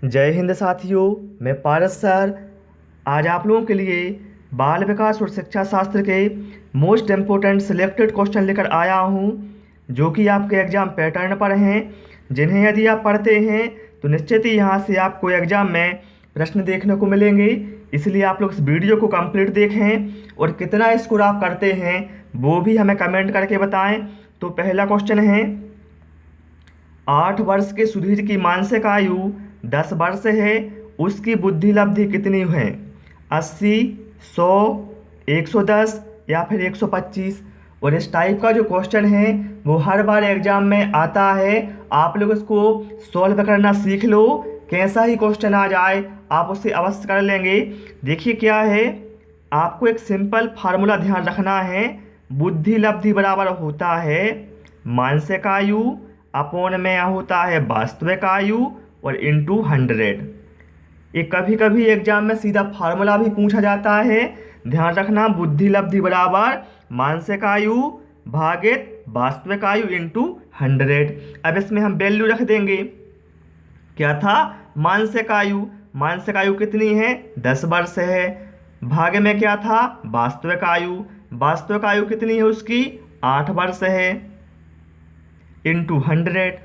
जय हिंद साथियों, मैं पारस सर आज आप लोगों के लिए बाल विकास और शिक्षा शास्त्र के मोस्ट इम्पोर्टेंट सिलेक्टेड क्वेश्चन लेकर आया हूं, जो कि आपके एग्ज़ाम पैटर्न पर हैं, जिन्हें यदि आप पढ़ते हैं तो निश्चित ही यहां से आपको एग्ज़ाम में प्रश्न देखने को मिलेंगे। इसलिए आप लोग इस वीडियो को कंप्लीट देखें और कितना स्कोर आप करते हैं वो भी हमें कमेंट करके बताएं। तो पहला क्वेश्चन है, 8 वर्ष के सुधीर की मानसिक आयु 10 वर्ष है, उसकी बुद्धि लब्धि कितनी है? 80, 100, 110 या फिर 125। और इस टाइप का जो क्वेश्चन है वो हर बार एग्जाम में आता है। आप लोग इसको सॉल्व करना सीख लो, कैसा ही क्वेश्चन आ जाए आप उसे अवश्य कर लेंगे। देखिए क्या है, आपको एक सिंपल फार्मूला ध्यान रखना है। बुद्धि लब्धि बराबर होता है मानसिक आयु अपॉन में होता है वास्तविक आयु और इंटू 100। ये कभी कभी एग्जाम में सीधा फार्मूला भी पूछा जाता है। ध्यान रखना, बुद्धि लब्धि बराबर मानसिक आयु भागित वास्तविक आयु इंटू 100। अब इसमें हम वैल्यू रख देंगे। क्या था? मानसिक आयु। मानसिक आयु कितनी है? 10 वर्ष है। भागे में क्या था? वास्तविक आयु। वास्तविक आयु कितनी है उसकी? 8 वर्ष है इंटू 100।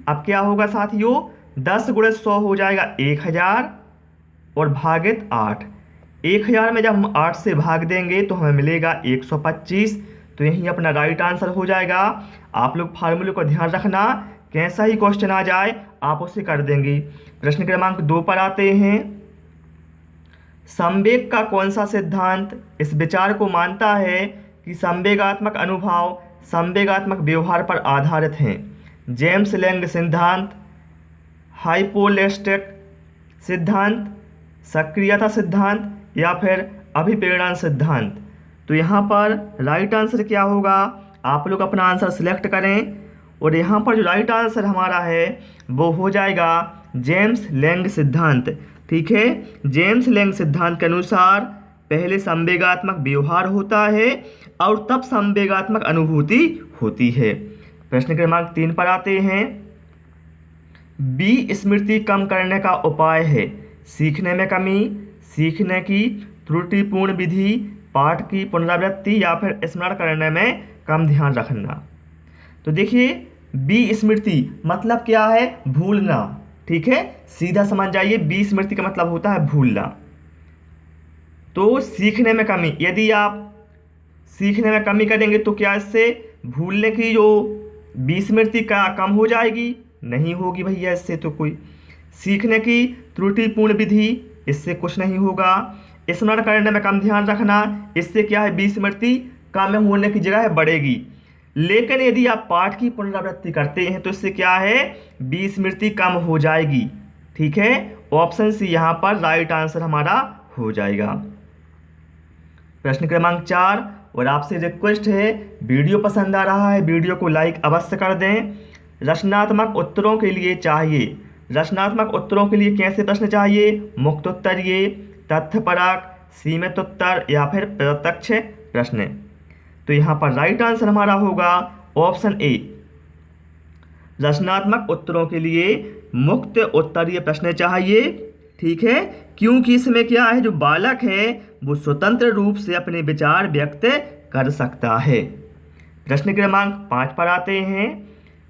अब क्या होगा साथियों? 10 गुणे 100 हो जाएगा 1000 और भागित 8। 1000 में जब हम 8 से भाग देंगे तो हमें मिलेगा 125। तो यही अपना राइट आंसर हो जाएगा। आप लोग फार्मूले को ध्यान रखना, कैसा ही क्वेश्चन आ जाए आप उसे कर देंगे। प्रश्न क्रमांक 2 पर आते हैं। संवेग का कौन सा सिद्धांत इस विचार को मानता है कि संवेगात्मक अनुभव संवेगात्मक व्यवहार पर आधारित हैं? जेम्स लैंग सिद्धांत, हाइपोलेस्टिक सिद्धांत, सक्रियता सिद्धांत या फिर अभिप्रेरण सिद्धांत। तो यहाँ पर राइट आंसर क्या होगा? आप लोग अपना आंसर सिलेक्ट करें और यहाँ पर जो राइट आंसर हमारा है वो हो जाएगा जेम्स लैंग सिद्धांत। ठीक है, जेम्स लैंग सिद्धांत के अनुसार पहले संवेगात्मक व्यवहार होता है और तब संवेगात्मक अनुभूति होती है। प्रश्न क्रमांक 3 पर आते हैं। बी स्मृति कम करने का उपाय है? सीखने में कमी, सीखने की त्रुटिपूर्ण विधि, पाठ की पुनरावृत्ति या फिर स्मरण करने में कम ध्यान रखना। तो देखिए, बी स्मृति मतलब क्या है? भूलना। ठीक है, सीधा समझ जाइए, बी स्मृति का मतलब होता है भूलना। तो सीखने में कमी, यदि आप सीखने में कमी करेंगे तो क्या इससे भूलने की जो बी स्मृति का कम हो जाएगी? नहीं होगी भैया, इससे तो कोई। सीखने की त्रुटिपूर्ण विधि, इससे कुछ नहीं होगा। स्मरण करने में कम ध्यान रखना, इससे क्या है? बी स्मृति कम होने की जगह बढ़ेगी। लेकिन यदि आप पाठ की पुनरावृत्ति करते हैं तो इससे क्या है? बी स्मृति कम हो जाएगी। ठीक है, ऑप्शन सी यहाँ पर राइट आंसर हमारा हो जाएगा। प्रश्न क्रमांक 4, और आपसे रिक्वेस्ट है, वीडियो पसंद आ रहा है वीडियो को लाइक अवश्य कर दें। रचनात्मक उत्तरों के लिए चाहिए, रचनात्मक उत्तरों के लिए कैसे प्रश्न चाहिए? मुक्त उत्तरीय, तथ्यपरक, सीमित उत्तर या फिर प्रत्यक्ष प्रश्न। तो यहाँ पर राइट आंसर हमारा होगा ऑप्शन ए। रचनात्मक उत्तरों के लिए मुक्त उत्तरीय प्रश्न चाहिए। ठीक है, क्योंकि इसमें क्या है, जो बालक है वो स्वतंत्र रूप से अपने विचार व्यक्त कर सकता है। प्रश्न क्रमांक 5 पर आते हैं।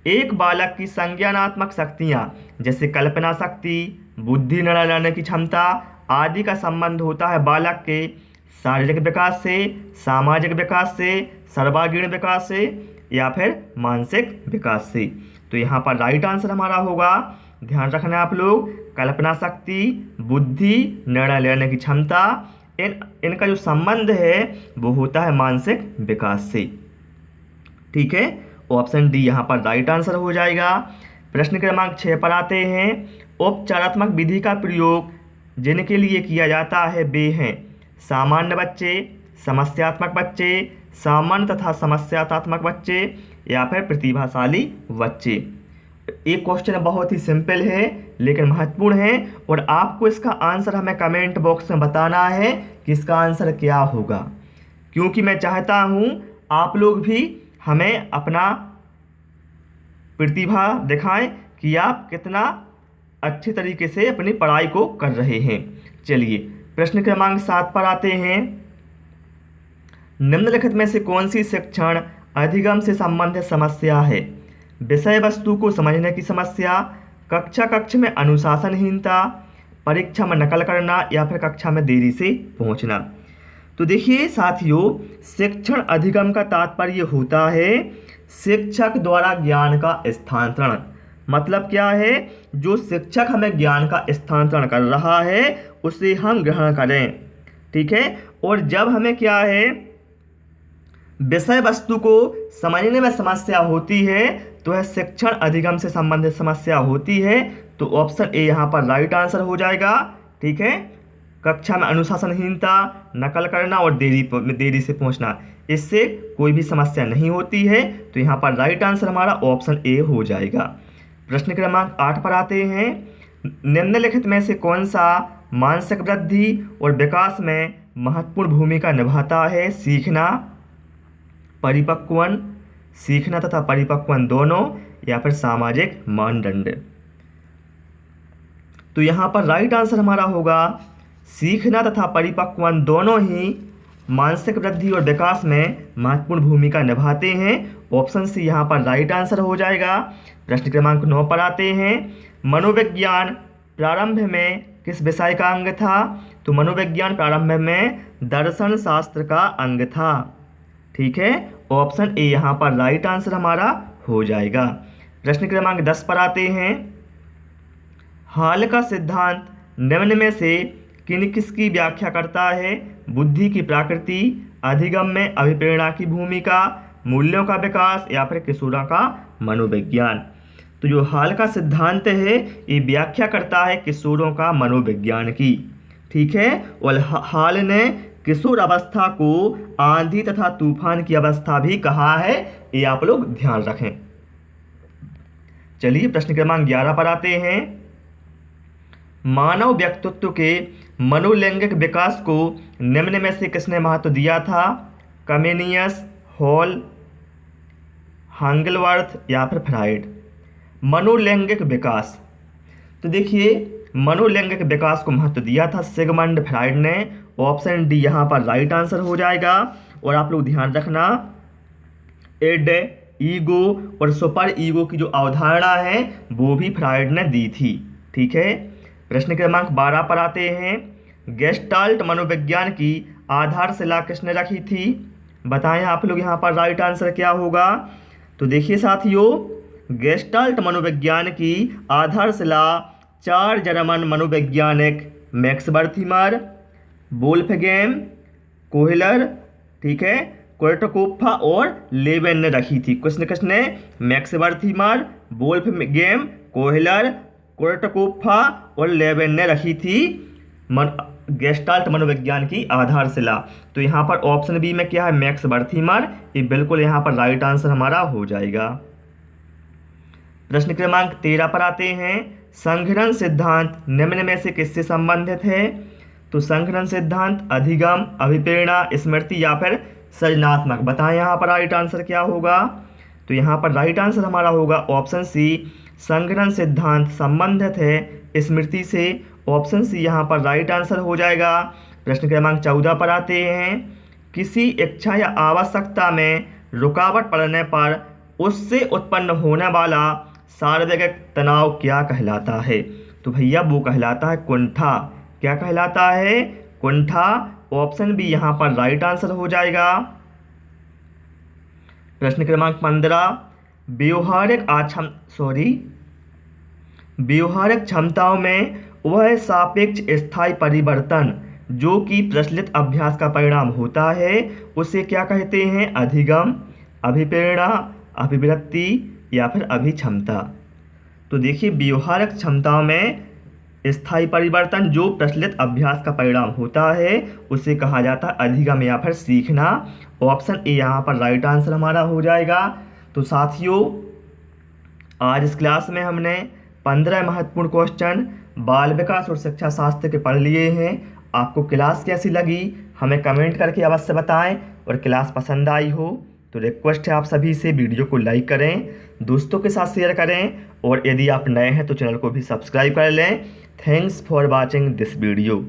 एक बालक की संज्ञानात्मक शक्तियाँ जैसे कल्पना शक्ति, बुद्धि निर्णय लेने की क्षमता आदि का संबंध होता है बालक के शारीरिक विकास से, सामाजिक विकास से, सर्वांगीण विकास से या फिर मानसिक विकास से। तो यहाँ पर राइट आंसर हमारा होगा, ध्यान रखना आप लोग, कल्पना शक्ति, बुद्धि, निर्णय लेने की क्षमता, इनका जो संबंध है वो होता है मानसिक विकास से। ठीक है, ऑप्शन डी यहाँ पर राइट आंसर हो जाएगा। प्रश्न क्रमांक 6 पर आते हैं। उपचारात्मक विधि का प्रयोग जिनके लिए किया जाता है वे हैं सामान्य बच्चे, समस्यात्मक बच्चे, सामान्य तथा समस्यात्मक बच्चे या फिर प्रतिभाशाली बच्चे। एक क्वेश्चन बहुत ही सिंपल है लेकिन महत्वपूर्ण है और आपको इसका आंसर हमें कमेंट बॉक्स में बताना है कि इसका आंसर क्या होगा, क्योंकि मैं चाहता हूँ आप लोग भी हमें अपना प्रतिभा दिखाएं कि आप कितना अच्छी तरीके से अपनी पढ़ाई को कर रहे हैं। चलिए प्रश्न क्रमांक 7 पर आते हैं। निम्नलिखित में से कौन सी शिक्षण अधिगम से संबंधित समस्या है? विषय वस्तु को समझने की समस्या, कक्ष में अनुशासनहीनता, परीक्षा में नकल करना या फिर कक्षा में देरी से पहुंचना। तो देखिए साथियों, शिक्षण अधिगम का तात्पर्य होता है शिक्षक द्वारा ज्ञान का स्थानांतरण। मतलब क्या है? जो शिक्षक हमें ज्ञान का स्थानांतरण कर रहा है उसे हम ग्रहण करें। ठीक है। और जब हमें क्या है, विषय वस्तु को समझने में समस्या होती है तो यह शिक्षण अधिगम से संबंधित समस्या होती है। तो ऑप्शन ए यहाँ पर राइट आंसर हो जाएगा। ठीक है। कक्षा में अनुशासनहीनता, नकल करना और देरी से पहुंचना, इससे कोई भी समस्या नहीं होती है। तो यहाँ पर राइट आंसर हमारा ऑप्शन ए हो जाएगा। प्रश्न क्रमांक 8 पर आते हैं। निम्नलिखित में से कौन सा मानसिक वृद्धि और विकास में महत्वपूर्ण भूमिका निभाता है? सीखना तथा परिपक्वन दोनों, या फिर सामाजिक मानदंड। तो यहाँ पर राइट आंसर हमारा होगा सीखना तथा परिपक्वन दोनों ही मानसिक वृद्धि और विकास में महत्वपूर्ण भूमिका निभाते हैं। ऑप्शन सी यहाँ पर राइट आंसर हो जाएगा। प्रश्न क्रमांक 9 पर आते हैं। मनोविज्ञान प्रारंभ में किस विषय का अंग था? तो मनोविज्ञान प्रारंभ में दर्शन शास्त्र का अंग था। ठीक है। ऑप्शन ए यहाँ पर राइट आंसर हमारा हो जाएगा। प्रश्न क्रमांक 10 पर आते हैं। हाल का सिद्धांत निम्न में से किसकी व्याख्या करता है? बुद्धि की प्रकृति, अधिगम में अभिप्रेरणा की भूमिका, मूल्यों का विकास या फिर किशोरों का मनोविज्ञान। तो जो हाल का सिद्धांत है ये व्याख्या करता है किशोरों का मनोविज्ञान की। ठीक है। और हाल ने किशोर अवस्था को आंधी तथा तूफान की अवस्था भी कहा है, ये आप लोग ध्यान रखें। चलिए प्रश्न क्रमांक 11 पर आते हैं। मानव व्यक्तित्व के मनोलैंगिक विकास को निम्न में से किसने महत्व दिया था? कमेनियस, हॉल, हांगलवर्थ या फिर फ्राइड। मनोलैंगिक विकास, तो देखिए मनोलैंगिक विकास को महत्व दिया था सिगमंड फ्राइड ने। ऑप्शन डी यहाँ पर राइट आंसर हो जाएगा। और आप लोग ध्यान रखना, एड, ईगो और सुपर ईगो की जो अवधारणा है वो भी फ्राइड ने दी थी। ठीक है। प्रश्न क्रमांक 12 पर आते हैं। गेस्टाल्ट मनोविज्ञान की आधारशिला किसने रखी थी? बताएं आप लोग यहाँ पर राइट आंसर क्या होगा। तो देखिए साथियों, गेस्टाल्ट मनोविज्ञान की आधारशिला 4 जर्मन मनोवैज्ञानिक मैक्स बर्थिमर, वोल्फगैंग कोहलर, ठीक है, कोर्टकोफ्फा और लेवेन ने रखी थी। किसने? मैक्स बर्थिमर, वोल्फगैंग कोहलर, कोर्टकोफ्फा और लेवेन ने रखी थी गेस्टाल्ट मनोविज्ञान की आधारशिला। तो यहाँ पर ऑप्शन बी में क्या है? मैक्स बर्थिमर। ये बिल्कुल यहाँ पर राइट आंसर हमारा हो जाएगा। प्रश्न क्रमांक 13 पर आते हैं। संघनन सिद्धांत निम्न में से किससे संबंधित है? तो संघनन सिद्धांत अधिगम, अभिप्रेरणा, स्मृति या फिर सृजनात्मक। बताएं यहाँ पर राइट आंसर क्या होगा। तो यहाँ पर राइट आंसर हमारा होगा ऑप्शन सी, संघनन सिद्धांत संबंधित है स्मृति से। ऑप्शन सी यहाँ पर राइट आंसर हो जाएगा। प्रश्न क्रमांक 14 पर आते हैं। किसी इच्छा या आवश्यकता में रुकावट पड़ने पर उससे उत्पन्न होने वाला शारीरिक तनाव क्या कहलाता है? तो भैया वो कहलाता है कुंठा। क्या कहलाता है? कुंठा। ऑप्शन बी यहाँ पर राइट आंसर हो जाएगा। प्रश्न क्रमांक 15। व्यवहारिक क्षमताओं में वह सापेक्ष स्थायी परिवर्तन जो कि प्रचलित अभ्यास का परिणाम होता है उसे क्या कहते हैं? अधिगम, अभिप्रेरणा, अभिवृत्ति या फिर अभिक्षमता। तो देखिए व्यवहारिक क्षमताओं में स्थायी परिवर्तन जो प्रचलित अभ्यास का परिणाम होता है उसे कहा जाता है अधिगम या फिर सीखना। ऑप्शन ए यहाँ पर राइट आंसर हमारा हो जाएगा। तो साथियों, आज इस क्लास में हमने 15 महत्वपूर्ण क्वेश्चन बाल विकास और शिक्षा शास्त्र के पढ़ लिए हैं। आपको क्लास कैसी लगी हमें कमेंट करके अवश्य बताएं, और क्लास पसंद आई हो तो रिक्वेस्ट है आप सभी से वीडियो को लाइक करें, दोस्तों के साथ शेयर करें और यदि आप नए हैं तो चैनल को भी सब्सक्राइब कर लें। Thanks for watching this video.